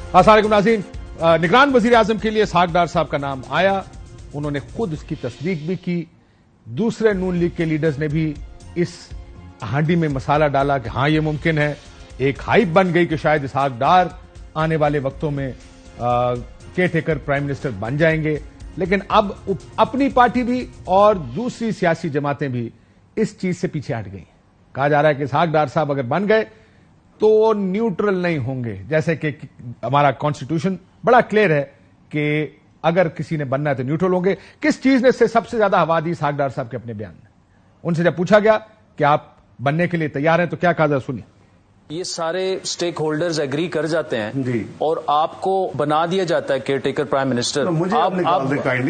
السلام علیکم ناظرین، نگران وزیر اعظم کے لیے اسحاق ڈار صاحب کا نام آیا، انہوں نے خود اس کی تصدیق بھی کی، دوسرے نون لیگ کے لیڈرز نے بھی اس ہانڈی میں مسالہ ڈالا کہ ہاں یہ ممکن ہے، ایک ہائپ بن گئی کہ شاید اسحاق ڈار آنے والے وقتوں میں کیئر ٹیکر پرائم منسٹر بن جائیں گے، لیکن اب اپنی پارٹی بھی اور دوسری سیاسی جماعتیں بھی اس چیز سے پیچھے ہٹ گئی۔ کہا جا رہا ہے کہ اسحاق ڈار صاحب اگر بن گئے تو وہ نیوٹرل نہیں ہوں گے، جیسے کہ ہمارا کانسٹیٹیوشن بڑا کلیئر ہے کہ اگر کسی نے بننا ہے تو نیوٹرل ہوں گے۔ کس چیز نے سے سب سے زیادہ ہوا دی اسحاق ڈار صاحب کے اپنے بیان میں؟ ان سے جب پوچھا گیا کہ آپ بننے کے لیے تیار ہیں تو کیا کہا؟ ذرا سنیے۔ یہ سارے سٹیک ہولڈرز ایگری کر جاتے ہیں جی، اور آپ کو بنا دیا جاتا ہے کیئر ٹیکر پرائم منسٹر۔ مجھے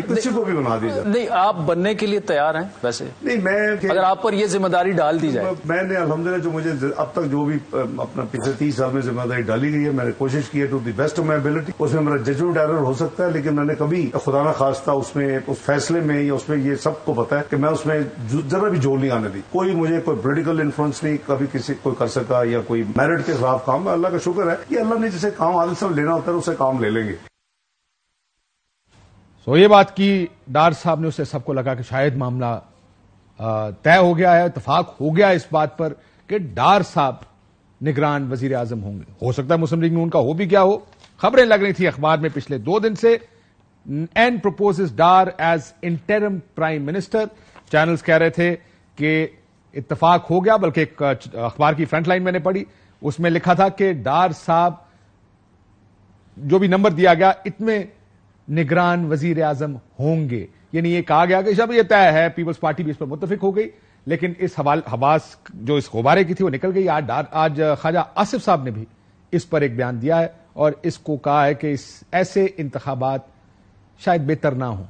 کسی کو بھی بنا دیا جاتا نہیں، آپ بننے کے لیے تیار ہیں؟ ویسے نہیں، میں اگر آپ پر یہ ذمہ داری ڈال دی جائے؟ میں نے الحمدللہ جو مجھے اب تک جو بھی اپنا پچھلے 30 سال میں ذمہ داری ڈالی گئی ہے، میں نے کوشش کی ہے to the best of my ability. اس میں میرا ججمنٹ ایرر ہو سکتا ہے، لیکن میں نے کبھی خدا نہ خواستہ اس میں اس فیصلے میں یا اس میں یہ سب کو پتا ہے کہ میں اس میں ذرا بھی جول نہیں آنے دی۔ کوئی مجھے کوئی پولیٹیکل انفلوئنس نہیں کبھی کسی کوئی کر سکا یا کوئی میرٹ کے خلاف کام۔ اللہ کا شکر ہے کہ اللہ نے جسے کام عادل صاحب لینا ہوتا ہے اسے کام لے لیں گے۔ یہ بات کی ڈار صاحب نے، اسے سب کو لگا کہ شاید معاملہ طے ہو گیا ہے، اتفاق ہو گیا اس بات پر کہ ڈار صاحب نگران وزیر اعظم ہوں گے۔ ہو سکتا ہے مسلم لیگ میں ان کا ہو بھی کیا ہو، خبریں لگ رہی تھی اخبار میں پچھلے 2 دن سے، N proposes Dar as interim prime minister. Channels کہہ رہے تھے کہ اتفاق ہو گیا، بلکہ ایک اخبار کی فرنٹ لائن میں نے پڑھی، اس میں لکھا تھا کہ ڈار صاحب جو بھی نمبر دیا گیا اتنے نگران وزیر اعظم ہوں گے، یعنی یہ کہا گیا کہ جب یہ طے ہے، پیپلز پارٹی بھی اس پر متفق ہو گئی، لیکن اس حواس جو اس غبارے کی تھی وہ نکل گئی۔ آج خواجہ آصف صاحب نے بھی اس پر ایک بیان دیا ہے اور اس کو کہا ہے کہ ایسے انتخابات شاید بہتر نہ ہوں۔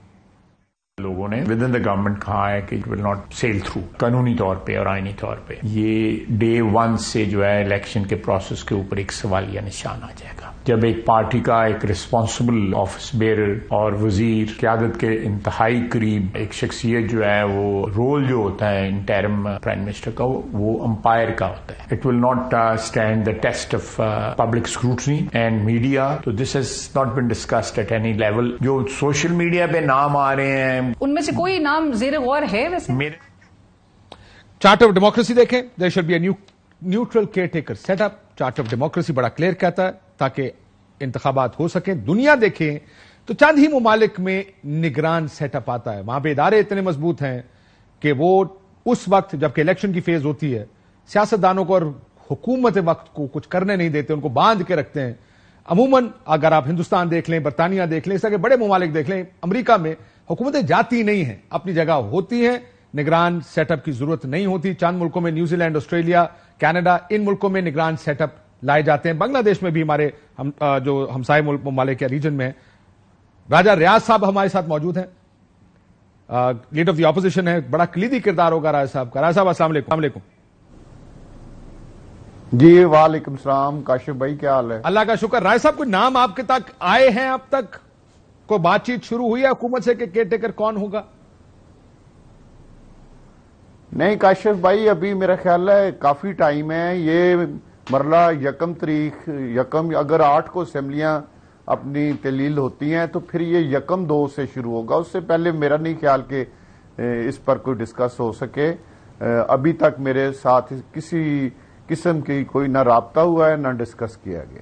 لوگوں نے ود ان دا گورنمنٹ کہا ہے کہ it will not sell through, قانونی طور پہ اور آئینی طور پہ یہ ڈے 1 سے جو ہے الیکشن کے پروسیس کے اوپر ایک سوالیہ نشان آ جائے گا۔ جب ایک پارٹی کا ایک رسپانسبل آفس بیئرر اور وزیر قیادت کے انتہائی قریب ایک شخصیت جو ہے، وہ رول جو ہوتا ہے انٹرم پرائم منسٹر کا وہ امپائر کا ہوتا ہے۔ It will not stand the test of public scrutiny and media, تو this has not been discussed at any level. جو سوشل میڈیا پہ نام آ رہے ہیں ان میں سے کوئی نام زیر غور ہے؟ ویسے چارٹ آف ڈیموکریسی دیکھیں، there should be a neutral caretaker setup. Chart of democracy بڑا کلیئر کہتا ہے تاکہ انتخابات ہو سکیں۔ دنیا دیکھیں تو چند ہی ممالک میں نگران سیٹ اپ آتا ہے، وہاں پہ ادارے اتنے مضبوط ہیں کہ وہ اس وقت جبکہ الیکشن کی فیز ہوتی ہے، سیاستدانوں کو اور حکومت وقت کو کچھ کرنے نہیں دیتے، ان کو باندھ کے رکھتے ہیں۔ عموماً اگر آپ ہندوستان دیکھ لیں، برطانیہ دیکھ لیں، اس طرح کے بڑے ممالک دیکھ لیں، امریکہ میں حکومتیں جاتی نہیں ہیں، اپنی جگہ ہوتی ہیں، نگران سیٹ اپ کی ضرورت نہیں ہوتی۔ چند ملکوں میں، نیوزی لینڈ، آسٹریلیا، کینیڈا، ان ملکوں میں نگران سیٹ اپ لائے جاتے ہیں۔ بنگلہ دیش میں بھی ہمارے جو ہمسائے ممالک کے ریجن میں راجہ ریاض صاحب ہمارے ساتھ موجود ہیں، لیڈر آف دی اپوزیشن ہے، بڑا کلیدی کردار ہوگا راجہ صاحب کا۔ راجہ صاحب السلام علیکم۔ جی وعلیکم السلام، کاشف بھائی کیا حال ہے؟ اللہ کا شکر۔ راجہ صاحب کوئی نام آپ کے تک آئے ہیں اب تک؟ کوئی بات چیت شروع ہوئی ہے حکومت سے کہ کیئر ٹیکر کون ہوگا؟ نہیں کاشف بھائی، ابھی میرا خیال ہے کافی ٹائم ہے۔ یہ مرلہ 1 تاریخ اگر 8 کو اسمبلیاں اپنی تحلیل ہوتی ہیں تو پھر یہ 1-2 سے شروع ہوگا، اس سے پہلے میرا نہیں خیال کہ اس پر کوئی ڈسکس ہو سکے۔ ابھی تک میرے ساتھ کسی قسم کی کوئی نہ رابطہ ہوا ہے نہ ڈسکس کیا گیا۔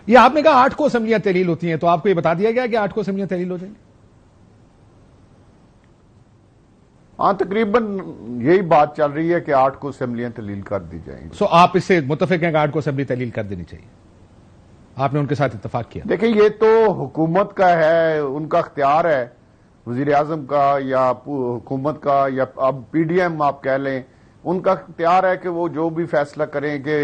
یہ آپ نے کہا 8 کو اسمبلیاں تحلیل ہوتی ہیں، تو آپ کو یہ بتا دیا گیا کہ 8 کو اسمبلیاں تحلیل ہو جائیں گی؟ ہاں تقریباً یہی بات چل رہی ہے کہ 8 کو اسمبلیاں تحلیل کر دی جائیں گی۔ سو آپ اس سے متفق ہیں کہ 8 کو اسمبلی تحلیل کر دینی چاہیے؟ آپ نے ان کے ساتھ اتفاق کیا؟ دیکھیں یہ تو حکومت کا ہے، ان کا اختیار ہے، وزیر اعظم کا یا حکومت کا یا اب پی ڈی ایم آپ کہہ لیں، ان کا اختیار ہے کہ وہ جو بھی فیصلہ کریں کہ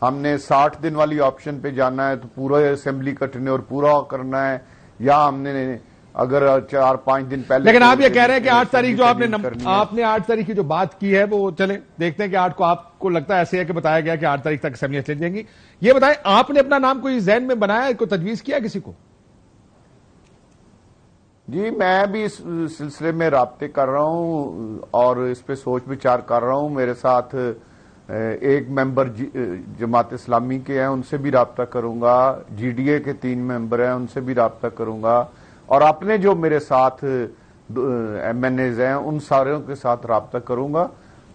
ہم نے 60 دن والی آپشن پہ جانا ہے تو پورا اسمبلی کا ٹینیور پورا کرنا ہے، یا ہم نے اگر 4-5 دن پہلے۔ لیکن آپ یہ کہہ رہے ہیں کہ 8 تاریخ جو آپ نے 8 تاریخ کی جو بات کی ہے وہ چلیں دیکھتے ہیں کہ 8 کو آپ کو لگتا ہے ایسے ہے کہ بتایا گیا کہ 8 تاریخ تک اسمبلیاں چل جائیں گی۔ یہ بتائیں آپ نے اپنا نام کوئی ذہن میں بنایا، کوئی تجویز کیا کسی کو؟ جی میں بھی اس سلسلے میں رابطے کر رہا ہوں اور اس پہ سوچ بچار کر رہا ہوں۔ میرے ساتھ ایک ممبر جماعت اسلامی کے ہیں ان سے بھی رابطہ کروں گا, جی ڈی اے کے 3 ممبر ہیں ان سے بھی رابطہ کروں گا, اور اپنے جو میرے ساتھ ایم این ایز ہیں ان ساروں کے ساتھ رابطہ کروں گا.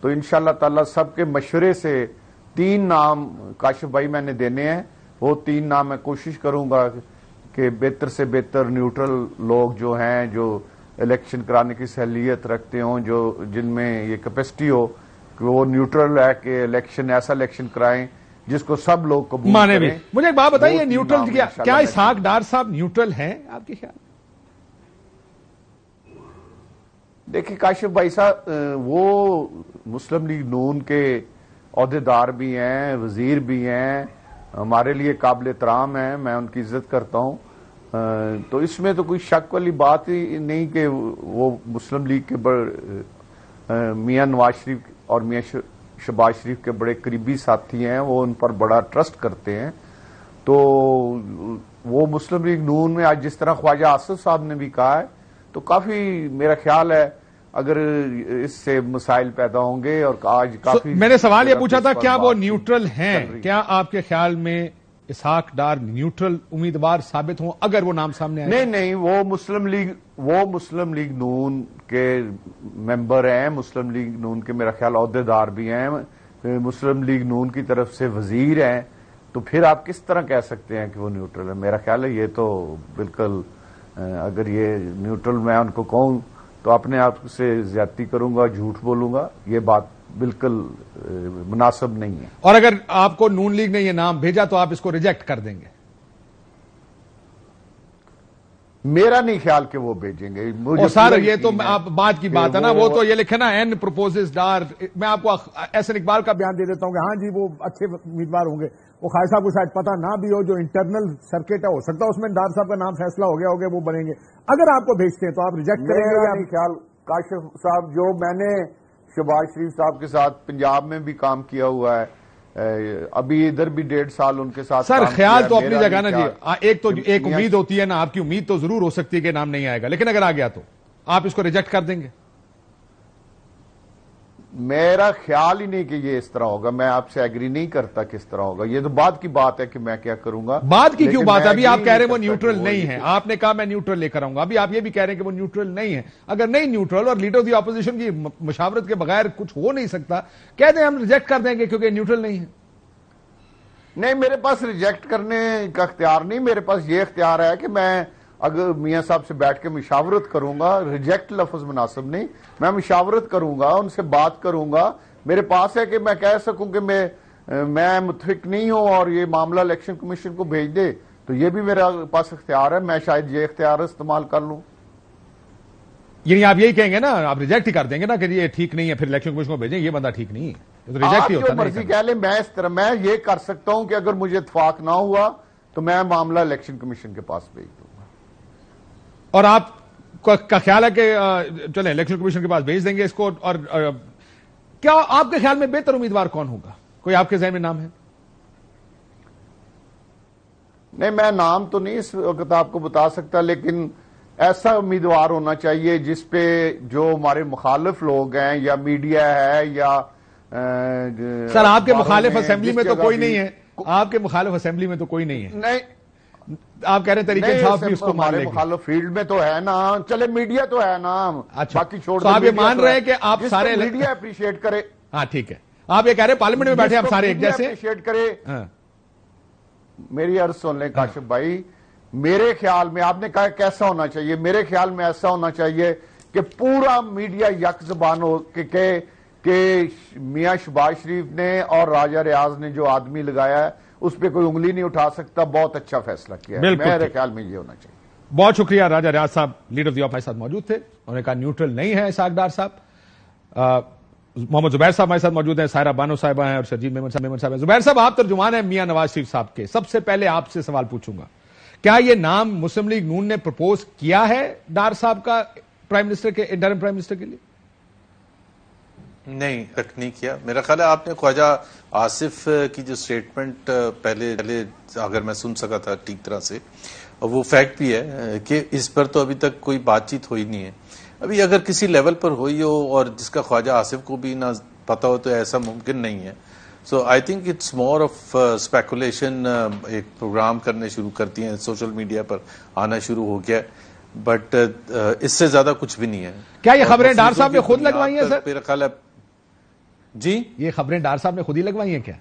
تو انشاءاللہ تعالی سب کے مشورے سے 3 نام کاشف بھائی میں نے دینے ہیں. وہ 3 نام میں کوشش کروں گا کہ بہتر سے بہتر نیوٹرل لوگ جو ہیں, جو الیکشن کرانے کی صلاحیت رکھتے ہوں, جن میں یہ کیپیسٹی ہو کہ وہ نیوٹرل ہے کہ ایسا الیکشن کرائیں جس کو سب لوگ قبول مانے بھی. کریں. مجھے ایک بات بتائیے, وہ نیوٹرل نام کیا اسحاق ڈار صاحب نیوٹرل ہیں آپ کے خیال؟ دیکھیں کاشف بھائی صاحب, وہ مسلم لیگ نون کے عہدیدار بھی ہیں, وزیر بھی ہیں, ہمارے لیے قابل احترام ہیں, میں ان کی عزت کرتا ہوں. تو اس میں تو کوئی شک والی بات ہی نہیں کہ وہ مسلم لیگ کے میاں نواز شریف اور میاں شہباز شریف کے بڑے قریبی ساتھی ہیں, وہ ان پر بڑا ٹرسٹ کرتے ہیں. تو وہ مسلم لیگ نون میں آج جس طرح خواجہ آصف صاحب نے بھی کہا ہے, تو کافی میرا خیال ہے اگر اس سے مسائل پیدا ہوں گے. اور آج کافی میں نے سوال یہ پوچھا تھا کیا وہ نیوٹرل ہیں؟ کیا آپ کے خیال میں اسحاق ڈار نیوٹرل امیدوار ثابت ہوں اگر وہ نام سامنے آئے؟ نہیں, وہ مسلم لیگ نون کے ممبر ہیں, مسلم لیگ نون کے میرا خیال عہدیدار بھی ہیں, مسلم لیگ نون کی طرف سے وزیر ہیں. تو پھر آپ کس طرح کہہ سکتے ہیں کہ وہ نیوٹرل ہے؟ میرا خیال ہے یہ تو بالکل, اگر یہ نیوٹرل میں ان کو کہوں تو اپنے آپ سے زیادتی کروں گا, جھوٹ بولوں گا. یہ بات بالکل مناسب نہیں ہے. اور اگر آپ کو نون لیگ نے یہ نام بھیجا تو آپ اس کو ریجیکٹ کر دیں گے؟ میرا نہیں خیال کہ وہ بھیجیں گے. اور سر یہ تو آپ بات کی بات ہے نا, وہ تو یہ لکھے نا این پروپوزز ڈار. میں آپ کو احسن اقبال کا بیان دے دیتا ہوں کہ ہاں جی وہ اچھے امیدوار ہوں گے. وہ خالد صاحب کو شاید پتا نہ بھی ہو, جو انٹرنل سرکٹ ہے ہو سکتا ہے اس میں ڈار صاحب کا نام فیصلہ ہو گیا ہوگا, وہ بنیں گے. اگر آپ کو بھیجتے ہیں تو آپ ریجیکٹ کریں گے؟ میرا نہیں خیال کاشف صاحب, جو میں نے شہباز شریف صاحب کے ساتھ پنجاب میں بھی کام کیا ہوا ہے, ابھی ادھر بھی 1.5 سال ان کے ساتھ. سر خیال تو اپنی جگہ نا جی, ایک امید ہوتی ہے نا, آپ کی امید تو ضرور ہو سکتی ہے کہ نام نہیں آئے گا, لیکن اگر آ گیا تو آپ اس کو ریجیکٹ کر دیں گے؟ میرا خیال ہی نہیں کہ یہ اس طرح ہوگا. میں آپ سے ایگری نہیں کرتا کس طرح ہوگا. یہ تو بعد کی بات ہے کہ میں کیا کروں گا. بعد کی کیوں بات ہے؟ ابھی آپ کہہ رہے ہیں وہ نیوٹرل نہیں ہے, آپ نے کہا میں نیوٹرل لے کر آؤں گا. ابھی آپ یہ بھی کہہ رہے ہیں کہ وہ نیوٹرل نہیں ہے. اگر نہیں نیوٹرل اور لیڈر آف دی اپوزیشن کی مشاورت کے بغیر کچھ ہو نہیں سکتا, کہہ دیں ہم ریجیکٹ کر دیں گے کیونکہ نیوٹرل نہیں ہے. نہیں, میرے پاس ریجیکٹ کرنے کا اختیار نہیں. میرے پاس یہ اختیار ہے کہ میں اگر میاں صاحب سے بیٹھ کے مشاورت کروں گا. ریجیکٹ لفظ مناسب نہیں, میں مشاورت کروں گا, ان سے بات کروں گا. میرے پاس ہے کہ میں کہہ سکوں کہ میں متفق نہیں ہوں اور یہ معاملہ الیکشن کمیشن کو بھیج دے, تو یہ بھی میرے پاس اختیار ہے. میں شاید یہ اختیار استعمال کر لوں. یعنی آپ یہی کہیں گے نا, آپ ریجیکٹ ہی کر دیں گے نا کہ یہ ٹھیک نہیں ہے, پھر الیکشن کمیشن کو بھیجیں یہ بندہ ٹھیک نہیں ہے. آپ جو مرضی کہہ لیں, میں اس طرح میں یہ کر سکتا ہوں کہ اگر مجھے اتفاق نہ ہوا تو میں معاملہ الیکشن کمیشن کے پاس بھیج دوں گا. اور آپ کا خیال ہے کہ چلیں الیکشن کمیشن کے پاس بھیج دیں گے اس کو. اور کیا آپ کے خیال میں بہتر امیدوار کون ہوگا؟ کوئی آپ کے ذہن میں نام ہے؟ نہیں, میں نام تو نہیں اس وقت آپ کو بتا سکتا, لیکن ایسا امیدوار ہونا چاہیے جس پہ جو ہمارے مخالف لوگ ہیں یا میڈیا ہے یا سر آپ کے مخالف اسمبلی میں تو کوئی نہیں ہے. آپ کے مخالف اسمبلی میں تو کوئی نہیں ہے. نہیں, آپ کہہ رہے ہیں طریقے انصاف بھی اس کو مان لے گی. مخالف فیلڈ میں تو ہے نا, چلے میڈیا تو ہے نا. اچھا, باقی چھوڑ تو آپ یہ مان رہے ہیں کہ آپ سارے میڈیا اپریشیٹ کرے. ہاں ٹھیک ہے, آپ یہ کہہ رہے ہیں پارلیمنٹ میں بیٹھے آپ سارے ایک جیسے اپریشیٹ کرے. میری عرض سن لیں کاشف بھائی, میرے خیال میں آپ نے کہا کیسا ہونا چاہیے, میرے خیال میں ایسا ہونا چاہیے کہ پورا میڈیا یک زبان ہو کہ میاں شہباز شریف نے اور راجہ ریاض نے جو آدمی لگایا ہے اس پہ کوئی انگلی نہیں اٹھا سکتا. بہت اچھا فیصلہ کیا ہے. میرے خیال میں یہ ہونا چاہیے. بہت شکریہ. راجہ ریاض صاحب لیڈر آف دی ہمارے ساتھ موجود تھے, انہوں نے کہا نیوٹرل نہیں ہے اسحاق ڈار صاحب. محمد زبیر صاحب ہمارے ساتھ موجود ہیں, سائرہ بانو صاحبہ ہیں اور شرجیل میمن صاحب ہیں. زبیر صاحب آپ ترجمان ہیں میاں نواز شریف صاحب کے. سب سے پہلے آپ سے سوال پوچھوں گا, کیا یہ نام مسلم لیگ نون نے پرپوز کیا ہے ڈار صاحب کا پرائم منسٹر کے انٹرم پرائم منسٹر کے لیے؟ نہیں, تک نہیں کیا. میرا خیال ہے آپ نے خواجہ آصف کی جو سٹیٹمنٹ پہلے اگر میں سن سکا تھا ٹھیک طرح سے, وہ فیکٹ بھی ہے کہ اس پر تو ابھی تک کوئی بات چیت ہوئی نہیں ہے. ابھی اگر کسی لیول پر ہوئی ہو اور جس کا خواجہ آصف کو بھی نہ پتا ہو تو ایسا ممکن نہیں ہے. So I think it's more of speculation. ایک پروگرام کرنے شروع کرتی ہیں, سوشل میڈیا پر آنا شروع ہو گیا, بٹ اس سے زیادہ کچھ بھی نہیں ہے. کیا یہ خبریں ڈار صاحب نے خود لگوائی ہیں سر؟ میرا خیال ہے جی, یہ خبریں ڈار صاحب نے خود ہی لگوائی ہیں کیا؟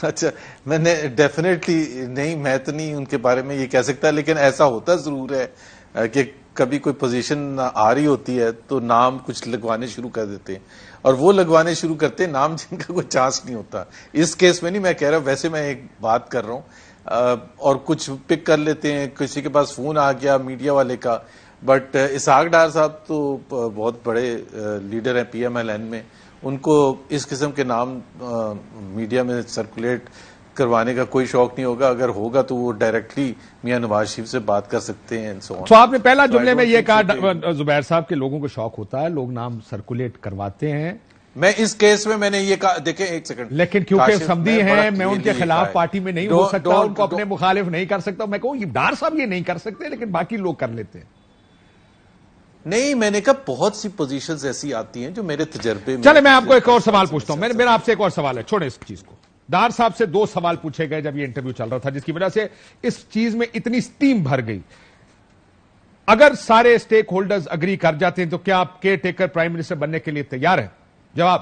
اچھا, میں نے ڈیفینیٹلی نہیں, میں تو نہیں ان کے بارے میں یہ کہہ سکتا, لیکن ایسا ہوتا ضرور ہے کہ کبھی کوئی پوزیشن آ رہی ہوتی ہے تو نام کچھ لگوانے شروع کر دیتے ہیں, اور وہ لگوانے شروع کرتے ہیں نام جن کا کوئی چانس نہیں ہوتا. اس کیس میں نہیں میں کہہ رہا, ویسے میں ایک بات کر رہا ہوں, اور کچھ پک کر لیتے ہیں, کسی کے پاس فون آ گیا میڈیا والے کا, بٹ اسحاق ڈار صاحب تو بہت بڑے لیڈر ہیں پی ایم ایل این میں, ان کو اس قسم کے نام میڈیا میں سرکولیٹ کروانے کا کوئی شوق نہیں ہوگا. اگر ہوگا تو وہ ڈائریکٹلی میاں نواز شریف سے بات کر سکتے ہیں. تو آپ نے پہلا جملے میں یہ کہا زبیر صاحب کے لوگوں کو شوق ہوتا ہے, لوگ نام سرکولیٹ کرواتے ہیں. میں اس کیس میں نے یہ کہا, دیکھیں ایک سیکنڈ, لیکن کیونکہ سمدھی ہیں, میں ان کے خلاف پارٹی میں نہیں ہو سکتا, ان کو اپنے مخالف نہیں کر سکتا. میں کہوں یہ ڈار صاحب یہ نہیں کر سکتے, لیکن باقی لوگ کر لیتے ہیں. نہیں, میں نے کہا بہت سی پوزیشنز ایسی آتی ہیں جو میرے تجربے میں. چلے میں آپ کو ایک اور سوال پوچھتا ہوں, میرا آپ سے ایک اور سوال ہے, چھوڑیں اس چیز کو. ڈار صاحب سے 2 سوال پوچھے گئے جب یہ انٹرویو چل رہا تھا, جس کی وجہ سے اس چیز میں اتنی سٹیم بھر گئی. اگر سارے اسٹیک ہولڈرز اگری کر جاتے ہیں تو کیا آپ کیئر ٹیکر پرائم منسٹر بننے کے لیے تیار ہیں؟ جواب,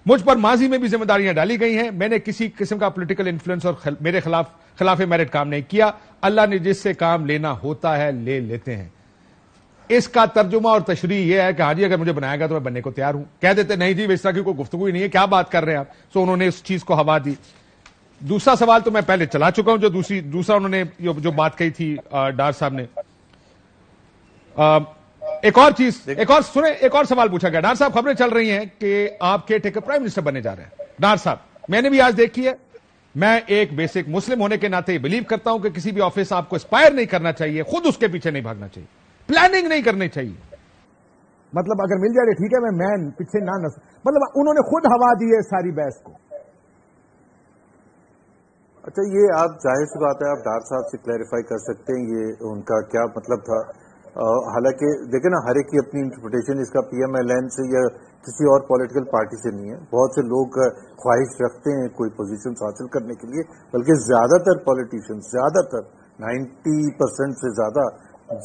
مجھ پر ماضی میں بھی ذمہ داریاں ڈالی گئی ہیں, میں نے کسی قسم کا پولیٹیکل انفلوئنس اور میرے خلاف میرٹ کام نہیں کیا. اللہ نے جس سے کام لینا ہوتا ہے لے لیتے ہیں. اس کا ترجمہ اور تشریح یہ ہے کہ ہاں جی اگر مجھے بنائے گا تو میں بننے کو تیار ہوں. کہہ دیتے نہیں جی اس طرح کی کوئی گفتگو ہی نہیں ہے, کیا بات کر رہے ہیں آپ. سو انہوں نے اس چیز کو ہوا دی. دوسرا سوال تو میں پہلے چلا چکا ہوں, جو دوسرا انہوں نے جو بات کہی تھی ڈار صاحب نے. ایک اور چیز, ایک اور سوال پوچھا گیا. ڈار صاحب خبریں چل رہی ہیں کہ آپ کیئر ٹیکر پرائم منسٹر بننے جا رہے ہیں. ڈار صاحب, میں نے بھی آج دیکھی ہے, میں ایک بیسک مسلم ہونے کے ناطے بلیو کرتا ہوں کہ کسی بھی آفس آپ کو اسپائر نہیں کرنا چاہیے, خود اس کے پیچھے نہیں بھاگنا چاہیے, پلاننگ نہیں کرنی چاہیے. مطلب اگر مل جائے ٹھیک ہے, میں پیچھے نہ مطلب انہوں نے خود ہوا دی ہے ساری بحث کو. اچھا, یہ آپ ظاہر سی بات ہے آپ ڈار صاحب سے کلیریفائی کر سکتے ہیں یہ ان کا کیا مطلب تھا. حالانکہ دیکھیں نا, ہر ایک کی اپنی انٹرپریٹیشن اس کا پی ایم ایل این سے یا کسی اور پولیٹیکل پارٹی سے نہیں ہے. بہت سے لوگ خواہش رکھتے ہیں کوئی پوزیشن حاصل کرنے کے لیے, بلکہ زیادہ تر پولیٹیشین, زیادہ تر 90% سے زیادہ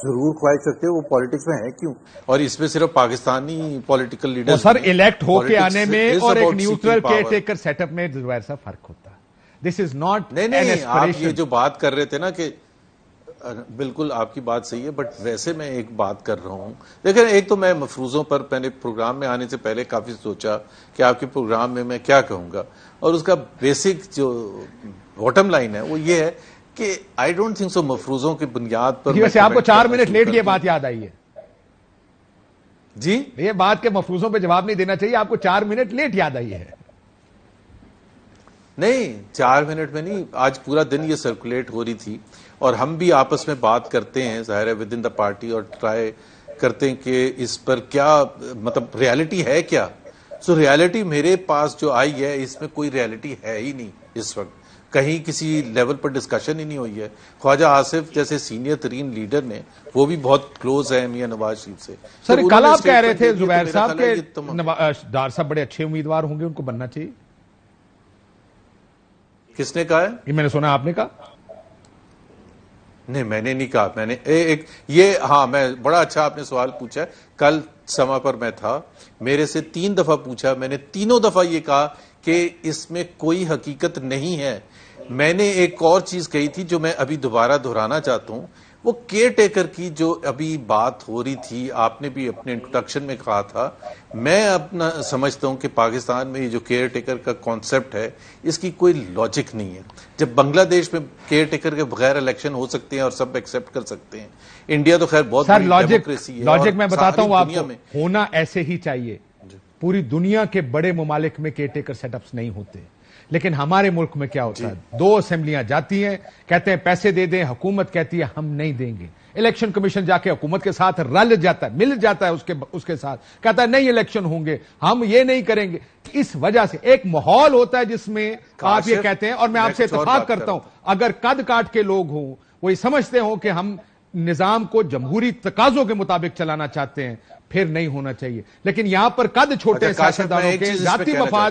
ضرور خواہش رکھتے ہیں. وہ پالیٹکس میں ہے کیوں؟ اور اس میں صرف پاکستانی پولیٹیکل لیڈر سر الیکٹ ہو کے آنے میں اور ایک neutral caretaker setup میں زبیر صاحب فرق ہوتا ہے. This is not. نہیں, آپ یہ جو بات کر رہے تھے نا کہ بالکل آپ کی بات صحیح ہے, بٹ ویسے میں ایک بات کر رہا ہوں. دیکھیں, ایک تو میں مفروضوں پر میں نے پروگرام میں آنے سے پہلے کافی سوچا کہ آپ کے پروگرام میں کیا کہوں گا, اور اس کا بیسک جو باٹم لائن ہے وہ یہ ہے کہ آئی ڈونٹ تھنک سو مفروضوں کی بنیاد پر. ویسے آپ کو 4 منٹ لیٹ یہ بات یاد آئی ہے جی, یہ بات کہ مفروضوں پہ جواب نہیں دینا چاہیے, آپ کو 4 منٹ لیٹ یاد آئی ہے. نہیں, 4 منٹ میں نہیں, آج پورا دن یہ سرکولیٹ ہو رہی تھی, اور ہم بھی آپس میں بات کرتے ہیں ظاہر ہے ود ان دا پارٹی, اور ٹرائی کرتے ہیں کہ اس پر کیا مطلب ریالٹی ہے کیا. سو ریالٹی میرے پاس جو آئی ہے اس میں کوئی ریالٹی ہے ہی نہیں اس وقت, کہیں کسی لیول پر ڈسکشن ہی نہیں ہوئی ہے. خواجہ آصف جیسے سینئر ترین لیڈر نے, وہ بھی بہت کلوز ہیں میاں نواز شریف سے. سر کل آپ کہہ رہے تھے زبیر صاحب کے ڈار صاحب بڑے اچھے امیدوار ہوں گے, ان کو بننا چاہیے. کس نے کہا ہے یہ؟ میں نے سنا آپ نے کہا. نہیں, میں نے نہیں کہا. میں نے یہ ہاں, میں بڑا اچھا آپ نے سوال پوچھا. کل سما پر میں تھا, میرے سے 3 دفعہ پوچھا, میں نے تینوں دفعہ یہ کہا کہ اس میں کوئی حقیقت نہیں ہے. میں نے ایک اور چیز کہی تھی جو میں ابھی دوبارہ دہرانا چاہتا ہوں, وہ کیئر ٹیکر کی جو ابھی بات ہو رہی تھی, آپ نے بھی اپنے انٹروڈکشن میں کہا تھا. میں اپنا سمجھتا ہوں کہ پاکستان میں یہ جو کیئر ٹیکر کا کانسیپٹ ہے اس کی کوئی لاجک نہیں ہے. جب بنگلہ دیش میں کیئر ٹیکر کے بغیر الیکشن ہو سکتے ہیں اور سب ایکسپٹ کر سکتے ہیں, انڈیا تو خیر بہت بڑی ڈیموکریسی ہے. لاجک میں بتاتا ہوں آپ کو, ہونا ایسے ہی چاہیے. پوری دنیا کے بڑے ممالک میں کیئر ٹیکر سیٹ اپس نہیں ہوتے, لیکن ہمارے ملک میں کیا ہوتا ہے, 2 اسمبلیاں جاتی ہیں, کہتے ہیں پیسے دے دیں, حکومت کہتی ہے ہم نہیں دیں گے. الیکشن کمیشن جا کے حکومت کے ساتھ رل جاتا ہے, مل جاتا ہے اس کے ساتھ, کہتا ہے نہیں الیکشن ہوں گے, ہم یہ نہیں کریں گے. اس وجہ سے ایک ماحول ہوتا ہے جس میں آپ یہ کہتے ہیں, اور میں آپ سے اتفاق کرتا ہوں, اگر قد کاٹ کے لوگ ہوں, وہ یہ سمجھتے ہوں کہ ہم نظام کو جمہوری تقاضوں کے مطابق چلانا چاہتے ہیں, پھر نہیں ہونا چاہیے. لیکن یہاں پر قد چھوٹے سیاستدانوں کے ذاتی مفاد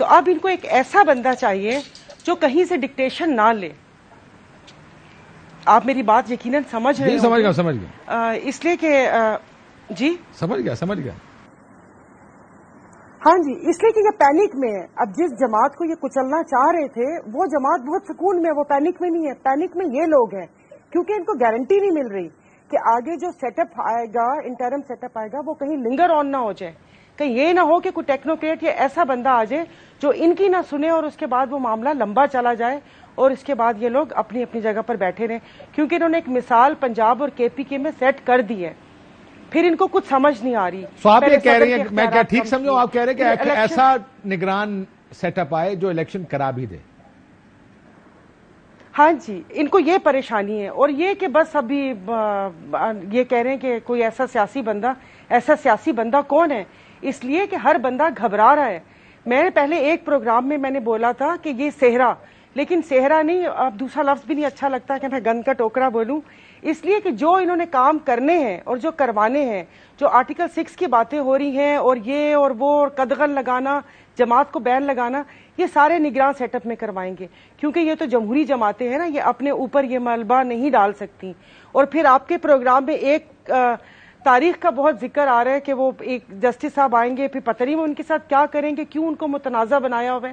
تو اب ان کو ایک ایسا بندہ چاہیے جو کہیں سے ڈکٹیشن نہ لے. آپ میری بات یقیناً سمجھ رہے ہیں؟ سمجھ گیا. اس لیے کہ جی سمجھ گیا. ہاں جی، اس لیے کہ یہ پینک میں ہے. اب جس جماعت کو یہ کچلنا چاہ رہے تھے وہ جماعت بہت سکون میں، وہ پینک میں نہیں ہے. پینک میں یہ لوگ ہیں کیونکہ ان کو گارنٹی نہیں مل رہی کہ آگے جو سیٹ اپ آئے گا، انٹرم سیٹ اپ آئے گا، وہ کہیں لنگر آن نہ ہو جائے. کہیں یہ نہ ہو کہ کوئی ٹیکنوکریٹ یا ایسا بندہ آ جائے جو ان کی نہ سنے اور اس کے بعد وہ معاملہ لمبا چلا جائے اور اس کے بعد یہ لوگ اپنی اپنی جگہ پر بیٹھے رہیں. کیونکہ انہوں نے ایک مثال پنجاب اور کے پی کے میں سیٹ کر دی ہے، پھر ان کو کچھ سمجھ نہیں آ رہی. تو آپ یہ کہہ رہے ہیں، میں کیا ٹھیک سمجھوں، آپ کہہ رہے ہیں کہ ایسا نگران سیٹ اپ آئے جو الیکشن کرا بھی دے؟ ہاں جی، ان کو یہ پریشانی ہے. اور یہ کہ بس ابھی یہ کہہ رہے ہیں کہ کوئی ایسا سیاسی بندہ کون ہے، اس لیے کہ ہر بندہ گھبرا رہا ہے. میں نے پہلے ایک پروگرام میں میں نے بولا تھا کہ یہ صحرا، لیکن صحرا نہیں، اب دوسرا لفظ بھی نہیں اچھا لگتا کہ میں گند کا ٹوکرا بولوں. اس لیے کہ جو انہوں نے کام کرنے ہیں اور جو کروانے ہیں، جو آرٹیکل 6 کی باتیں ہو رہی ہیں اور یہ اور وہ اور قدغن لگانا، جماعت کو بین لگانا، یہ سارے نگراں سیٹ اپ میں کروائیں گے. کیونکہ یہ تو جمہوری جماعتیں ہیں نا، یہ اپنے اوپر یہ ملبہ نہیں ڈال سکتی. اور پھر آپ کے پروگرام میں ایک تاریخ کا بہت ذکر آ رہا ہے کہ وہ ایک جسٹس صاحب آئیں گے، پھر پتہ نہیں وہ ان کے ساتھ کیا کریں گے، کیوں ان کو متنازع بنایا ہوا ہے.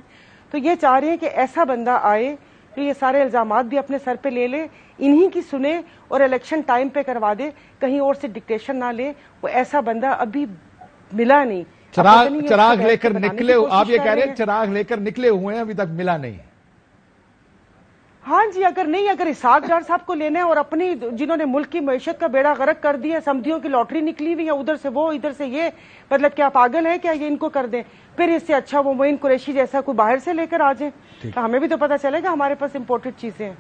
تو یہ چاہ رہے ہیں کہ ایسا بندہ آئے جو یہ سارے الزامات بھی اپنے سر پہ لے لے، انہی کی سنے اور الیکشن ٹائم پہ کروا دے، کہیں اور سے ڈکٹیشن نہ لے. وہ ایسا بندہ ابھی ملا نہیں. چراغ لے کر نکلے، آپ یہ کہہ رہے ہیں چراغ لے کر نکلے ہوئے ہیں، ابھی تک ملا نہیں. ہاں جی، اگر اسحاق ڈار صاحب کو لینا ہے اور اپنی جنہوں نے ملک کی معیشت کا بیڑا غرق کر دیا، سمدھیوں کی لاٹری نکلی ہوئی ہے، ادھر سے وہ ادھر سے یہ، مطلب کیا پاگل ہے کیا یہ ان کو کر دیں؟ پھر اس سے اچھا وہ معین قریشی جیسا کوئی باہر سے لے کر آ جائیں، تو ہمیں بھی تو پتہ چلے گا ہمارے پاس امپورٹڈ چیزیں ہیں.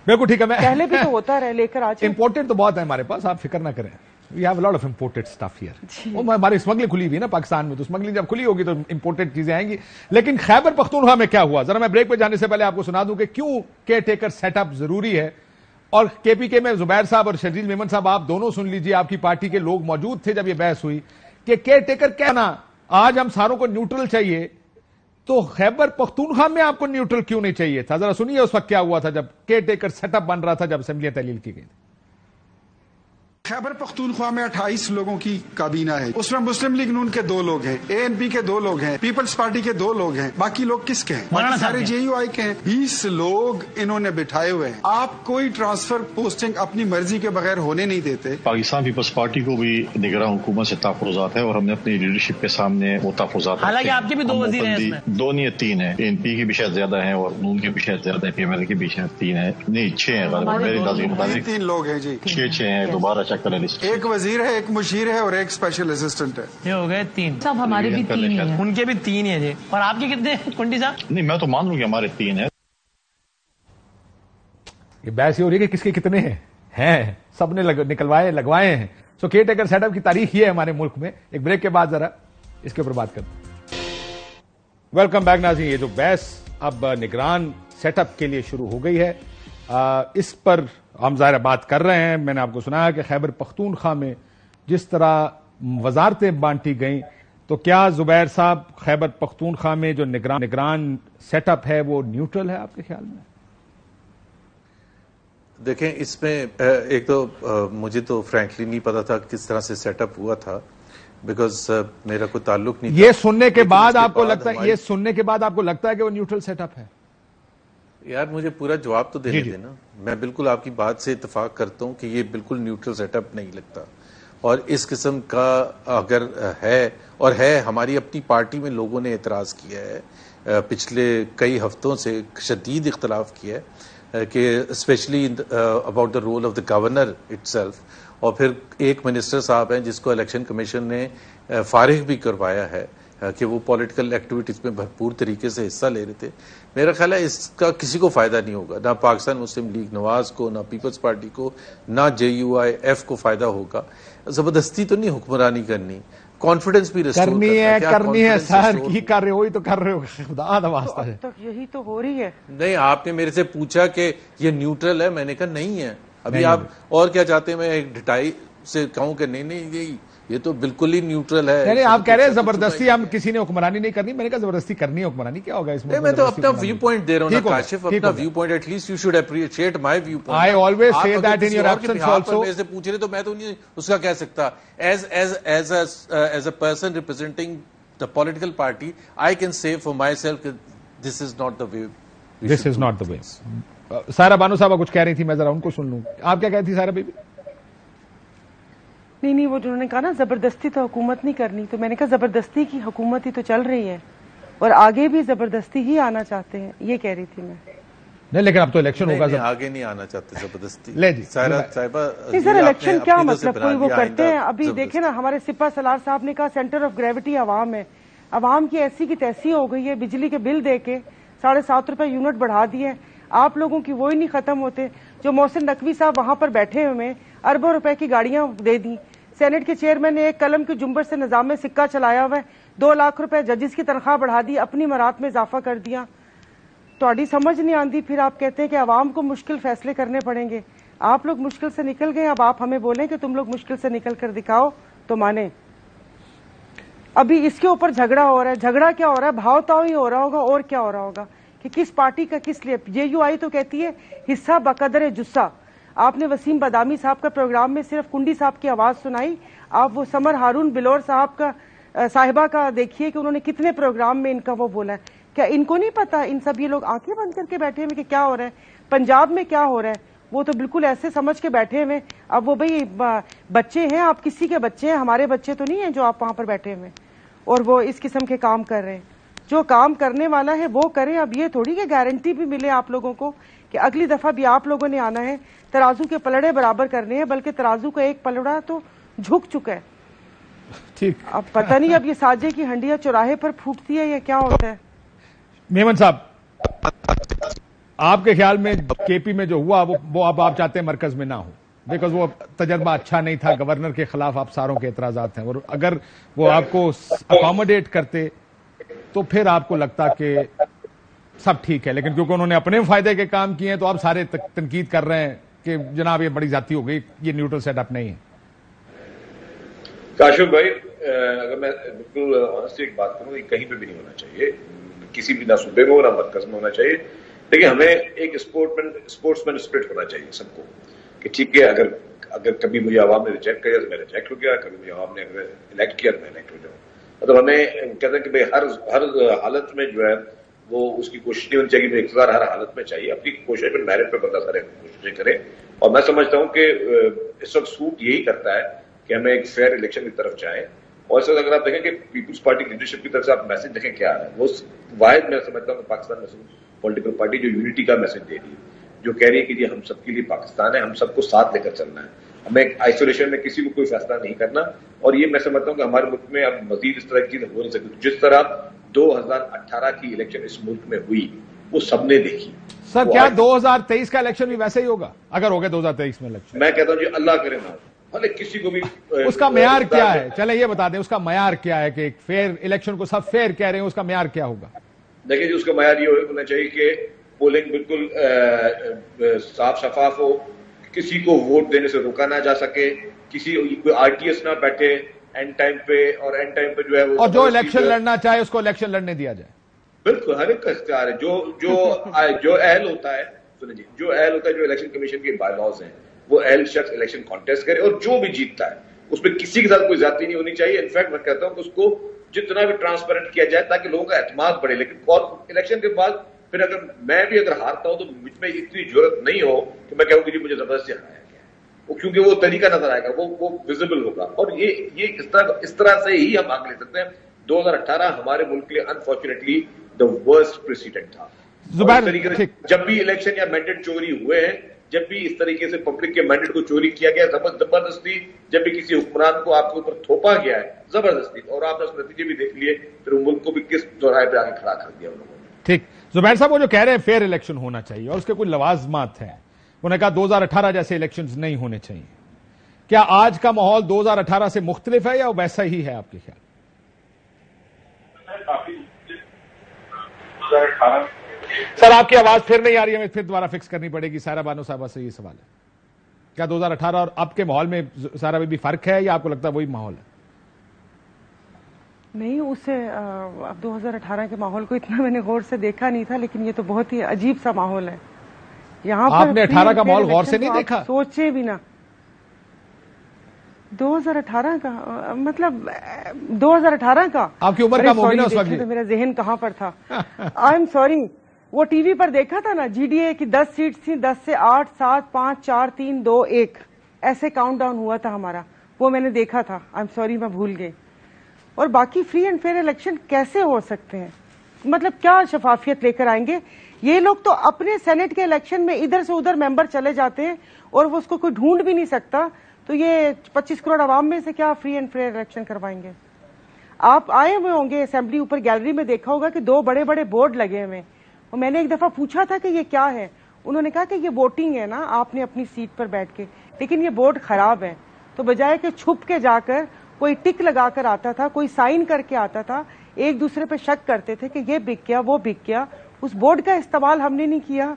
بالکل ٹھیک ہے. پہلے بھی تو ہوتا رہے، لے کر آ جائیں. امپورٹڈ تو بہت ہے ہمارے پاس، آپ فکر نہ کریں. We have a lot of imported stuff here. ہماری اسمگلنگ کھلی ہوئی ہے نا پاکستان میں، تو اسمگلنگ جب کھلی ہوگی تو امپورٹڈ چیزیں آئیں گی. لیکن خیبر پختونخوا میں کیا ہوا، ذرا میں بریک پہ جانے سے پہلے آپ کو سنا دوں کہ کیوں کیئر ٹیکر سیٹ اپ ضروری ہے. اور کے پی کے میں زبیر صاحب اور شرجیل میمن صاحب آپ دونوں سن لیجئے، آپ کی پارٹی کے لوگ موجود تھے جب یہ بحث ہوئی کہ کیئر ٹیکر کیا نا، آج ہم ساروں کو نیوٹرل چاہیے، تو خیبر پختونخوا میں آپ کو نیوٹرل کیوں نہیں چاہیے تھا؟ ذرا سنیے اس وقت کیا ہوا تھا جب کیئر ٹیکر سیٹ اپ بن رہا تھا، جب اسمبلیاں تحلیل کی گئی تھی. خیبر پختونخوا میں 28 لوگوں کی کابینہ ہے، اس میں مسلم لیگ نون کے 2 لوگ ہیں، اے این پی کے 2 لوگ ہیں، پیپلز پارٹی کے 2 لوگ ہیں، باقی لوگ کس کے ہیں؟ سارے جے یو آئی کے ہیں. 20 لوگ انہوں نے بٹھائے ہوئے ہیں. آپ کوئی ٹرانسفر پوسٹنگ اپنی مرضی کے بغیر ہونے نہیں دیتے. پاکستان پیپلز پارٹی کو بھی نگراں حکومت سے تحفظات ہے اور ہم نے اپنی لیڈرشپ کے سامنے وہ تحفظات، حالانکہ آپ کے بھی 2 وزیر ہیں، 2 نہیں 3 ہیں. اے این پی کی بھی شاید زیادہ ہیں اور نون کی بھی شاید زیادہ ہے، پی ایم ایل کی بھی شاید 3 ہیں، نہیں 6 ہیں غالباً، میری اندازے کے مطابق 3 لوگ ہیں جی، 6 ہیں. دوبارہ چیک کریں. ایک وزیر ہے، ایک مشیر ہے اور ایک اسپیشل اسسٹنٹ ہے. یہ ہو گئے 3. صاحب ہمارے بھی 3 ہیں، ان کے بھی 3 ہیں جی. اور آپ کے کتنے کنٹی صاحب؟ نہیں، میں تو مان لوں کہ ہمارے 3 ہیں. یہ بحث یہ ہو رہی ہے کہ کس کے کتنے ہیں، سب نے لگوائے ہیں. سو کیئر ٹیکر سیٹ اپ کی تاریخ یہ ہے ہمارے ملک میں. ایک بریک کے بعد ذرا اس کے اوپر بات کرتے ہیں. ویلکم بیک ناظرین. یہ جو بحث اب نگران سیٹ اپ کے لیے شروع ہو گئی ہے، اس پر ہم ظاہر بات کر رہے ہیں. میں نے آپ کو سنایا کہ خیبر پختونخوا میں جس طرح وزارتیں بانٹی گئیں، تو کیا زبیر صاحب خیبر پختونخوا میں جو نگران سیٹ اپ ہے وہ نیوٹرل ہے آپ کے خیال میں؟ دیکھیں، اس میں ایک تو مجھے تو فرینکلی نہیں پتا تھا کس طرح سے سیٹ اپ ہوا تھا، بیکاز میرا کوئی تعلق نہیں تھا. یہ سننے کے بعد آپ کو لگتا ہے کہ وہ نیوٹرل سیٹ اپ ہے؟ یار مجھے پورا جواب تو دینے دینا. میں بالکل آپ کی بات سے اتفاق کرتا ہوں کہ یہ بالکل نیوٹرل سیٹ اپ نہیں لگتا. اور اس قسم کا اگر ہے، اور ہے، ہماری اپنی پارٹی میں لوگوں نے اعتراض کیا ہے، پچھلے کئی ہفتوں سے شدید اختلاف کیا ہے کہ specially about the role of the governor itself. اور پھر ایک منسٹر صاحب ہیں جس کو الیکشن کمیشن نے فارغ بھی کروایا ہے کہ وہ پولیٹیکل ایکٹیویٹیز میں بھرپور طریقے سے حصہ لے رہے تھے. میرا خیال ہے اس کا کسی کو فائدہ نہیں ہوگا، نہ پاکستان مسلم لیگ نواز کو، نہ پیپلز پارٹی کو، نہ جے یو آئی ایف کو فائدہ ہوگا. زبردستی تو نہیں حکمرانی کرنی، کانفیڈنس بھی ریسٹور کرنی ہے سر. کی کر رہے ہو، تو کر رہے ہو، خدا دا واسطہ ہے. یہی تو ہو رہی ہے. نہیں، آپ نے میرے سے پوچھا کہ یہ نیوٹرل ہے، میں نے کہا نہیں ہے. ابھی آپ اور کیا چاہتے ہیں؟ میں ایک ڈٹائی سے کہوں کہ نہیں یہ تو بالکل ہی نیوٹرل ہے. نہیں آپ کہہ رہے ہیں زبردستی ہم کسی نے حکمرانی نہیں کرنی. میں نے کہا زبردستی کرنی ہے حکمرانی, کیا ہوگا اس میں؟ میں تو اپنا ویو پوائنٹ دے رہا ہوں نا کاشف, اپنا view point. At least you should appreciate my view point. I always say that in your absence also. میرے سے پوچھ رہے تو میں تو نہیں اس کا کہہ سکتا. As a person representing the political party I can say for myself this is not the way. This is not the way. Saira Bano صاحبہ کچھ کہہ رہی تھی, میں ذرا ان کو سن لوں. آپ کیا کہتی تھی سائرہ بیبی؟ نہیں وہ جو انہوں نے کہا نا زبردستی تو حکومت نہیں کرنی, تو میں نے کہا زبردستی کی حکومت ہی تو چل رہی ہے اور آگے بھی زبردستی ہی آنا چاہتے ہیں, یہ کہہ رہی تھی میں. نہیں لیکن اب تو الیکشن ہوگا, آگے نہیں آنا چاہتے زبردستی. لے جی نہیں سر, الیکشن کیا مطلب کوئی وہ کرتے ہیں. ابھی دیکھیں نا ہمارے سپہ سالار صاحب نے کہا سینٹر آف گریوٹی عوام ہے. عوام کی ایسی کی تیسی ہو گئی ہے, بجلی کے بل دے کے 7.5 روپے یونٹ بڑھا دیے. آپ لوگوں کی وہی نہیں ختم ہوتے. جو محسن نقوی صاحب وہاں پر بیٹھے ہوئے اربوں روپے کی گاڑیاں دے دی. سینٹ کے چیئرمین نے ایک قلم کی جنبش سے نظام میں سکہ چلایا ہوا ہے. 2 لاکھ روپے ججز کی تنخواہ بڑھا دی, اپنی مرات میں اضافہ کر دیا. تھوڑی سمجھ نہیں آتی, پھر آپ کہتے ہیں کہ عوام کو مشکل فیصلے کرنے پڑیں گے. آپ لوگ مشکل سے نکل گئے, اب آپ ہمیں بولیں کہ تم لوگ مشکل سے نکل کر دکھاؤ تو مانے. ابھی اس کے اوپر جھگڑا ہو رہا ہے. جھگڑا کیا ہو رہا ہے؟ بھاؤ تاؤ ہی ہو رہا ہوگا, اور کیا ہو رہا ہوگا کہ کس پارٹی کا کس لیے. JUI تو کہتی ہے حصہ بقدر جسہ. آپ نے وسیم بادامی صاحب کا پروگرام میں صرف کنڈی صاحب کی آواز سنائی. آپ وہ سمر ہارون بلور صاحب کا صاحبہ کا دیکھیے کہ انہوں نے کتنے پروگرام میں ان کا وہ بولا ہے. کیا ان کو نہیں پتا؟ ان سب یہ لوگ آنکھیں بند کر کے بیٹھے ہوئے کہ کیا ہو رہا ہے پنجاب میں, کیا ہو رہا ہے. وہ تو بالکل ایسے سمجھ کے بیٹھے ہوئے. اب وہ بھئی بچے ہیں, آپ کسی کے بچے ہیں, ہمارے بچے تو نہیں ہیں جو آپ وہاں پر بیٹھے ہوئے اور وہ اس قسم کے کام کر رہے ہیں. جو کام کرنے والا ہے وہ کریں. اب یہ تھوڑی کہ گارنٹی بھی ملے آپ لوگوں کو کہ اگلی دفعہ بھی آپ لوگوں نے آنا ہے ترازو کے پلڑے برابر کرنے ہیں, بلکہ ترازو کا ایک پلڑا تو جھک چکا ہے. ٹھیک, اب پتہ نہیں اب یہ ساجے کی ہنڈیاں چوراہے پر پھوٹتی ہے یا کیا ہوتا ہے. میمن صاحب آپ کے خیال میں KP میں جو ہوا وہ اب آپ چاہتے ہیں مرکز میں نہ ہو, بیکاز وہ تجربہ اچھا نہیں تھا. گورنر کے خلاف آپ ساروں کے اعتراضات ہیں, اور اگر وہ آپ کو اکاموڈیٹ کرتے تو پھر آپ کو لگتا کہ سب ٹھیک ہے. لیکن کیونکہ انہوں نے اپنے فائدے کے کام کیے ہیں تو اب سارے تنقید کر رہے ہیں کہ جناب یہ بڑی ذاتی ہو گئی, یہ نیوٹرل سیٹ اپ نہیں ہے. کاشف بھائی اگر میں بالکل آنیسٹلی ایک بات کروں, یہ کہیں پہ بھی نہیں ہونا چاہیے, کسی بھی نہ صوبے میں ہو نہ مرکز میں ہونا چاہیے. دیکھیں ہمیں ایک اسپورٹس مین اسپرٹ ہونا چاہیے سب کو کہ ٹھیک ہے اگر کبھی مجھے عوام نے ریجیکٹ کیا تو میں ریجیکٹ ہو گیا, کبھی مجھے عوام نے اگر الیکٹ کیا تو میں الیکٹ ہو جاؤں. مطلب ہمیں کہتے ہیں کہ بھائی ہر حالت میں جو ہے وہ اس کی کوشش نہیں ہونی چاہیے کہ اقتدار ہر حالت میں چاہیے. اپنی کوشش پہ میرٹ پہ بندہ سارے کوششیں کرے. اور میں سمجھتا ہوں کہ اس وقت سوٹ یہی کرتا ہے کہ ہمیں ایک فیئر الیکشن کی طرف جائیں. اور اس وقت اگر آپ دیکھیں کہ پیپلز پارٹی کی لیڈرشپ کی طرف سے آپ میسج دیکھیں کیا ہے, وہ واحد میں سمجھتا ہوں کہ پاکستان میں پولیٹیکل پارٹی جو یونٹی کا میسج دے رہی ہے, جو کہہ رہی ہے کہ یہ ہم سب کے لیے پاکستان ہے, ہم سب کو ساتھ لے کر چلنا ہے, ہمیں ایک آئسولیشن میں کسی کو کوئی فیصلہ نہیں کرنا. اور یہ میں سمجھتا ہوں کہ ہمارے ملک میں اب مزید اس طرح کی چیزیں ہو نہیں سکتی. جس طرح 2018 کی الیکشن اس ملک میں ہوئی وہ سب نے دیکھی. سر کیا 2023 کا الیکشن بھی ویسے ہی ہوگا اگر ہوگا 2023 میں الیکشن؟ میں کہتا ہوں جی اللہ کرے نہ بھلے کسی کو بھی. اس کا معیار کیا ہے؟ چلیں یہ بتا دیں اس کا معیار کیا ہے کہ ایک فیئر الیکشن کو سب فیئر کہہ رہے ہیں, اس کا معیار کیا ہوگا؟ دیکھیں جی اس کا معیار یہ ہونا چاہیے کہ پولنگ بالکل صاف شفاف ہو, کسی کو ووٹ دینے سے روکا نہ جا سکے, کسی کوئی RTS نہ بیٹھے اینڈ ٹائم پہ, اور اینڈ ٹائم پہ جو ہے وہ اور جو الیکشن لڑنا چاہے اس کو الیکشن لڑنے دیا جائے. بالکل ہر ایک کا اختیار ہے. جو اہل ہوتا ہے, سنیں جی, جو اہل ہوتا ہے, جو الیکشن کمیشن کے بائی لاز ہیں, وہ اہل شخص الیکشن کانٹیسٹ کرے, اور جو بھی جیتتا ہے اس پہ کسی کے ساتھ کوئی زیادتی نہیں ہونی چاہیے. انفیکٹ میں کہتا ہوں کہ اس کو جتنا بھی ٹرانسپیرنٹ کیا جائے تاکہ لوگوں کا اعتماد بڑھے. لیکن الیکشن کے بعد پھر اگر میں بھی ہارتا ہوں تو مجھ میں اتنی ضرورت نہیں ہو کہ میں کہوں کہ جی مجھے زبردستی ہرایا گیا, کیونکہ وہ طریقہ نظر آئے گا, وہ ویزیبل ہوگا. اور یہ اس طرح سے ہی ہم آگے لے سکتے ہیں. 2018 ہمارے ملک کے لیے انفارچونیٹلی دا ورسٹ پریسیڈنٹ تھا. جب بھی الیکشن یا مینڈیٹ چوری ہوئے ہیں, جب بھی اس طریقے سے پبلک کے مینڈیٹ کو چوری کیا گیا زبردستی, جب بھی کسی حکمران کو آپ کے اوپر تھوپا گیا ہے زبردستی, اور آپ نے اس نتیجے بھی دیکھ لیے, پھر ملک کو بھی کس دوراہے پہ آگے کھڑا کر دیا انہوں نے. ٹھیک, زبیر صاحب وہ جو کہہ رہے ہیں فیئر الیکشن ہونا چاہیے اور اس کے کوئی لوازمات ہیں, انہوں نے کہا 2018 جیسے الیکشنز نہیں ہونے چاہیے. کیا آج کا ماحول 2018 سے مختلف ہے یا ویسا ہی ہے آپ کے خیال؟ سر آپ کی آواز پھر نہیں آ رہی ہے, ہمیں پھر دوبارہ فکس کرنی پڑے گی. سائرہ بانو صاحبہ سے یہ سوال ہے. کیا 2018 اور اب کے ماحول میں سارا بھی فرق ہے یا آپ کو لگتا ہے وہی ماحول ہے؟ نہیں، اسے اب 2018 کے ماحول کو اتنا میں نے غور سے دیکھا نہیں تھا، لیکن یہ تو بہت ہی عجیب سا ماحول ہے یہاں پر. آپ نے 18 کا ماحول غور سے نہیں دیکھا؟ سوچے بھی نا 2018 کا مطلب 2018 کا آپ کی عمر کم ہوگی نا اس وقت. میرا ذہن کہاں پر تھا. I am sorry. وہ ٹی وی پر دیکھا تھا نا، جی ڈی اے کی 10 سیٹس تھیں، 10 سے 8 7 5 4 3 2 1 ایسے کاؤنٹ ڈاؤن ہوا تھا ہمارا، وہ میں نے دیکھا تھا. آئی ایم سوری میں بھول گئی. اور باقی فری اینڈ فیئر الیکشن کیسے ہو سکتے ہیں؟ مطلب کیا شفافیت لے کر آئیں گے یہ لوگ؟ تو اپنے سینٹ کے الیکشن میں ادھر سے ادھر ممبر چلے جاتے ہیں اور وہ اس کو کوئی ڈھونڈ بھی نہیں سکتا، تو یہ 25 کروڑ عوام میں سے کیا فری اینڈ فیئر الیکشن کروائیں گے؟ آپ آئے ہوئے ہوں گے اسمبلی، اوپر گیلری میں دیکھا ہوگا کہ 2 بڑے بڑے بورڈ لگے ہوئے. اور میں نے ایک دفعہ پوچھا تھا کہ یہ کیا ہے، انہوں نے کہا کہ یہ ووٹنگ ہے نا، آپ نے اپنی سیٹ پر بیٹھ کے، لیکن یہ بورڈ خراب ہے. تو بجائے کہ چھپ کے جا کر کوئی ٹک لگا کر آتا تھا، کوئی سائن کر کے آتا تھا، ایک دوسرے پہ شک کرتے تھے کہ یہ بک گیا وہ بک گیا. اس بورڈ کا استعمال ہم نے نہیں کیا،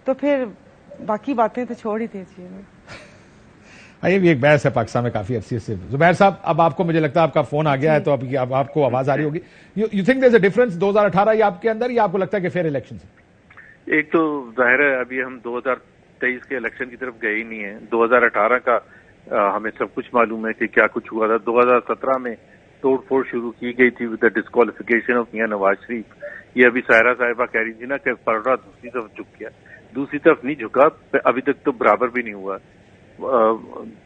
تو پھر باقی باتیں تو چھوڑ ہی دیجیے. یہ بھی ایک بحث ہے پاکستان میں کافی عرصے سے. زبیر صاحب، اب آپ کو مجھے لگتا ہے آپ کا فون آ گیا ہے تو اب آپ کو آواز آ رہی ہوگی. You think there is a difference 2018 یا آپ کے اندر، یا آپ کو لگتا ہے کہ فیئر الیکشن ہے؟ ایک تو ظاہر ہے ابھی ہم 2023 کے الیکشن کی طرف گئے ہی نہیں ہیں. 2018 کا ہمیں سب کچھ معلوم ہے کہ کیا کچھ ہوا تھا. 2017 میں توڑ پھوڑ شروع کی گئی تھی with the disqualification of Mian Nawaz Sharif. یہ ابھی سائرہ صاحبہ کہہ رہی تھی نا کہ پرڑا دوسری طرف جھک گیا. دوسری طرف نہیں جھکا، ابھی تک تو برابر بھی نہیں ہوا.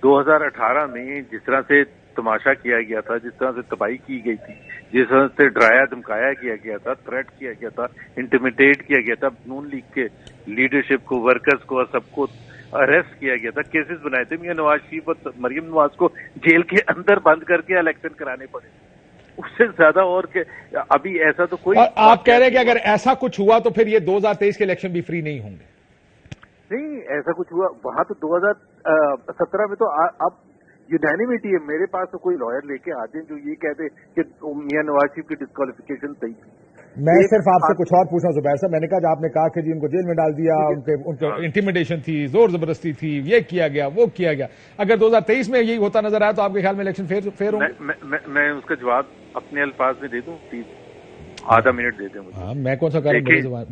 2018 میں جس طرح سے تماشا کیا گیا تھا، جس طرح سے تباہی کی گئی تھی، جس طرح سے ڈرایا دھمکایا گیا تھا، تھریٹ کیا گیا تھا، انٹیمیڈیٹ کیا گیا تھا، نون لیگ کے لیڈرشپ کو، ورکرز کو، سب کو اریسٹ کیا گیا تھا، کیسز بنائے تھے. میاں نواز شریف اور مریم نواز کو جیل کے اندر بند کر کے الیکشن کرانے پڑے. اس سے زیادہ اور کہ ابھی ایسا تو کوئی. اور آپ کہہ رہے ہیں کہ اگر ایسا کچھ ہوا تو پھر یہ 2023 کے الیکشن بھی فری نہیں ہوں گے؟ نہیں، ایسا کچھ ہوا وہاں تو 2017 میں تو اب یونینیمٹی ہے. میرے پاس تو کوئی لائر لے کے آتے ہیں جو یہ کہتے کہ میاں نواز شریف کی ڈسکوالیفیکیشن صحیح تھی. میں صرف آپ سے کچھ اور پوچھنا زبیر صاحب. میں نے کہا آپ نے کہا کہ جی ان کو جیل میں ڈال دیا، ان کو انٹیمیڈیشن تھی، زور زبردستی تھی، یہ کیا گیا وہ کیا گیا. اگر 2023 میں یہی ہوتا نظر آیا تو آپ کے خیال میں الیکشن فیئر ہوں گے؟ میں اس کا جواب اپنے الفاظ میں دے دوں، پلیز آدھا منٹ دے دیں مجھے. ہاں، میں کون سا کہہ رہا ہوں؟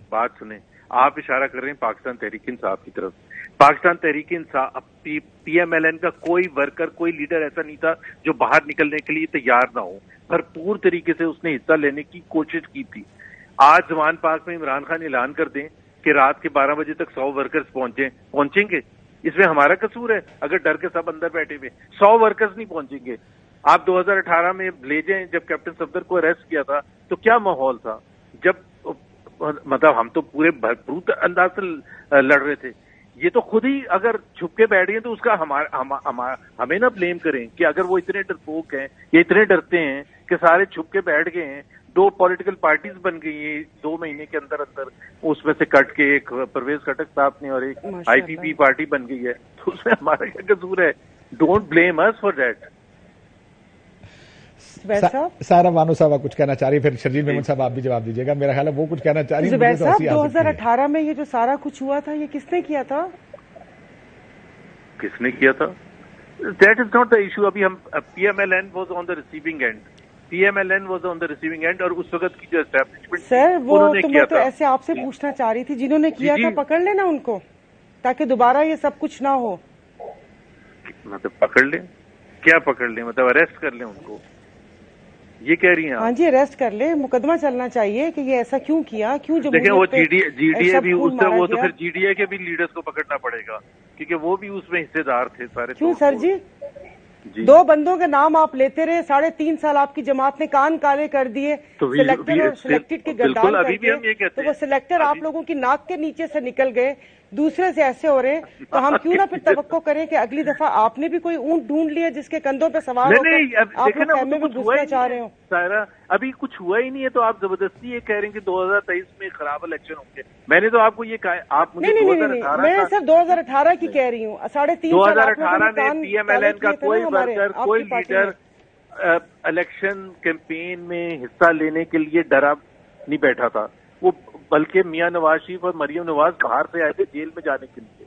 بات سنیں. آپ اشارہ کر رہے ہیں پاکستان تحریک انصاف کی طرف. پاکستان تحریک انصاف پی ایم ایل این کا کوئی ورکر، کوئی لیڈر ایسا نہیں تھا جو باہر نکلنے کے لیے تیار نہ ہو. بھرپور طریقے سے اس نے حصہ لینے کی کوشش کی تھی. آج زمان پاک میں عمران خان اعلان کر دیں کہ رات کے 12 بجے تک 100 ورکرز پہنچیں گے. اس میں ہمارا قصور ہے اگر ڈر کے سب اندر بیٹھے ہوئے 100 ورکرز نہیں پہنچیں گے. آپ 2018 میں لے جائیں جب کیپٹن صفدر کو اریسٹ کیا تھا تو کیا ماحول تھا؟ جب مطلب ہم تو پورے بھرپور انداز سے لڑ رہے تھے. یہ تو خود ہی اگر چھپ کے بیٹھ گئے تو اس کا ہمیں نہ بلیم کریں کہ اگر وہ اتنے ڈرپوک ہیں یا اتنے ڈرتے ہیں کہ سارے چھپ کے بیٹھ گئے ہیں. 2 پولیٹیکل پارٹیز بن گئی ہیں 2 مہینے کے اندر اس میں سے کٹ کے ایک پرویز خٹک صاحب نے اور ایک آئی پی پی پارٹی بن گئی ہے. تو اس میں ہمارا کیا قصور ہے؟ Don't blame us for that. سارا بانو صاحب کچھ کہنا چاہ رہی، پھر شرجیل میمن صاحب آپ بھی جواب دیجیے گا. میرا خیال ہے وہ کچھ کہنا چاہ رہی. زبیر صاحب 2018 میں یہ جو سارا کچھ ہوا تھا یہ کس نے کیا تھا؟ کس نے کیا تھا؟ That is not the issue. ابھی ہم P M L N was on the receiving end. P M L N was on the receiving end اور اس وقت کی جو اسٹیبلشمنٹ سر وہ تو میں تو ایسے آپ سے پوچھنا چاہ رہی تھی جنہوں نے کیا تھا پکڑ لینا ان کو تاکہ دوبارہ یہ سب کچھ نہ ہو. مطلب پکڑ لیں؟ کیا پکڑ لیں؟ مطلب اریسٹ کر لیں ان کو؟ یہ کہہ رہی ہیں؟ ہاں جی، اریسٹ کر لیں. مقدمہ چلنا چاہیے کہ یہ ایسا کیوں کیا، کیوں جو دیکھیں وہ جی ڈی اے بھی اس سے وہ تو پھر جی ڈی اے کے بھی لیڈرز کو پکڑنا پڑے گا کیونکہ وہ بھی اس میں حصے دار تھے سارے. کیوں سر جی؟ 2 بندوں کے نام آپ لیتے رہے، 3.5 سال آپ کی جماعت نے کان کالے کر دیے. سلیکٹر اور سلیکٹڈ کے گردان کر کے تو وہ سلیکٹر آپ لوگوں کی ناک کے نیچے سے نکل گئے، دوسرے سے ایسے ہو رہے ہیں. تو ہم کیوں نہ پھر توقع کریں کہ اگلی دفعہ آپ نے بھی کوئی اونٹ ڈھونڈ لیا جس کے کندھوں پہ سوار ہو کر آپ لوگ خیمے میں گھسنا چاہ رہے ہو. سائرہ ابھی کچھ ہوا ہی نہیں ہے تو آپ زبردستی یہ کہہ رہے ہیں کہ 2023 میں خراب الیکشن ہوں گے. میں نے تو آپ کو یہ کہا، آپ مجھے میں صرف 2018 کی کہہ رہی ہوں. 3.5 2018 میں پی ایم ایل این کا کوئی ورکر، کوئی لیڈر الیکشن کیمپین میں حصہ لینے کے لیے ڈرا نہیں بیٹھا تھا. وہ بلکہ میاں نواز شریف اور مریم نواز باہر سے آئے تھے جیل میں جانے کے لیے.